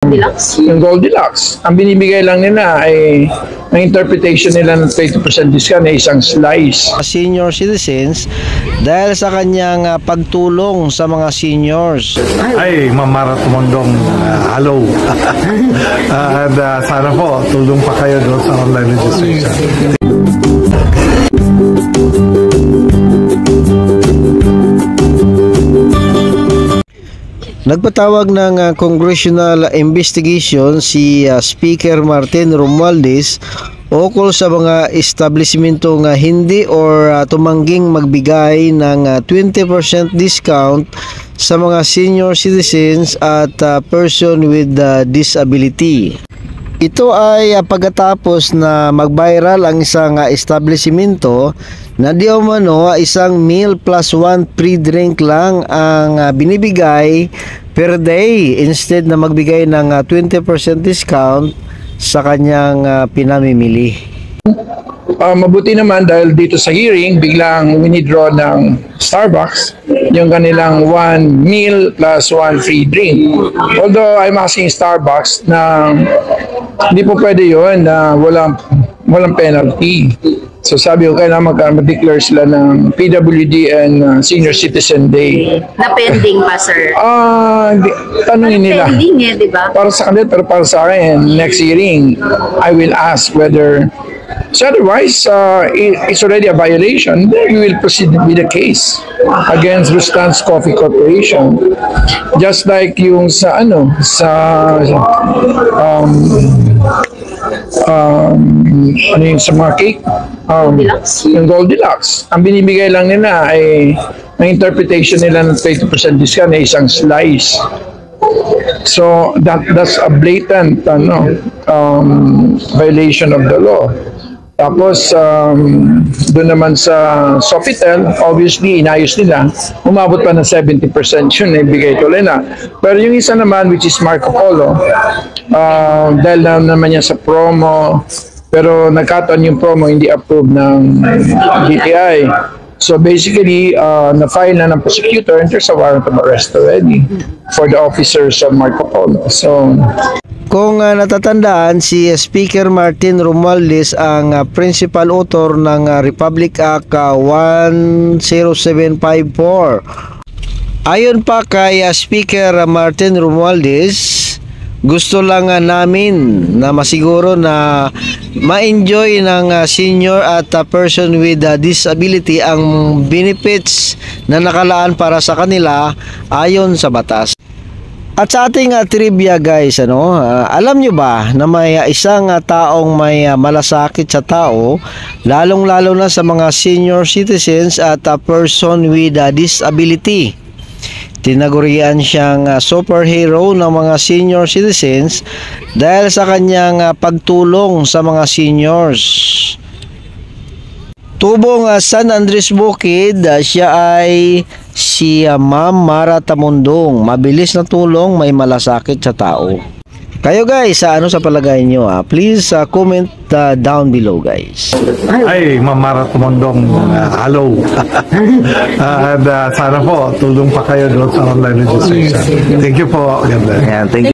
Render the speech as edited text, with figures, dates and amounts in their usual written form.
Deluxe? Yung Goldilocks. Ang binibigay lang nila ay ang interpretation nila ng 20% discount ay isang slice. Senior citizens dahil sa kanyang pagtulong sa mga seniors. Ay, Mamara Tumondong, hello. And sana po, tulong pa kayo doon sa online registration. Nagpatawag ng congressional investigation si Speaker Martin Romualdez ukol sa mga establishmentong hindi or tumangging magbigay ng 20% discount sa mga senior citizens at person with disability. Ito ay pagkatapos na mag-viral ang isang establishmento na di umano isang meal plus one free drink lang ang binibigay per day instead na magbigay ng 20% discount sa kanyang pinamimili. Mabuti naman dahil dito sa hearing, biglang winidraw ng Starbucks yung kanilang one meal plus one free drink. Although I'm asking Starbucks na hindi po pwede yun na walang penalty. So sabi ko, kailangan mag-declare sila ng PWD and Senior Citizen Day. Na pending pa, sir? Tanungin nila. Pending eh, di ba? Para sa kanila, pero para sa akin, next hearing, I will ask whether, so otherwise, it's already a violation, then we will proceed with the case against Rustan's Coffee Corporation. Just like yung sa sa mga cake, yung Goldilocks. Ang binibigay lang nila ay ang interpretation nila ng 20% discount ay isang slice. So that's a blatant violation of the law. Tapos doon naman sa Sofitel, obviously inayos nila, umabot pa ng 70% yun, ibigay tuloy na. Pero yung isa naman, which is Marco Polo, dahil naman niya sa promo, pero nagkataon yung promo hindi approved ng DTI. So basically, na-file na ng prosecutor and there's a warrant of arrest already for the officers of Marco Polo. So, kung natatandaan, si Speaker Martin Romualdez ang principal author ng Republic Act 10754. Ayon pa kay Speaker Martin Romualdez, gusto lang namin na masiguro na ma-enjoy ng senior at person with disability ang benefits na nakalaan para sa kanila ayon sa batas. At sa ating trivia guys, alam nyo ba na may isang taong may malasakit sa tao, lalong-lalo na sa mga senior citizens at person with disability. Tinagurian siyang superhero ng mga senior citizens dahil sa kanyang pagtulong sa mga seniors. Tubong San Andres Bukid, siya ay si Ma'am Mara Tamundong. Mabilis na tulong, may malasakit sa tao. Kayo guys, ano sa palagay nyo? Please comment down below guys. Ay, Mamara Tumondong, hello. And sana po, tulong pa kayo doon sa online registration. Thank you po. God bless. Thank you.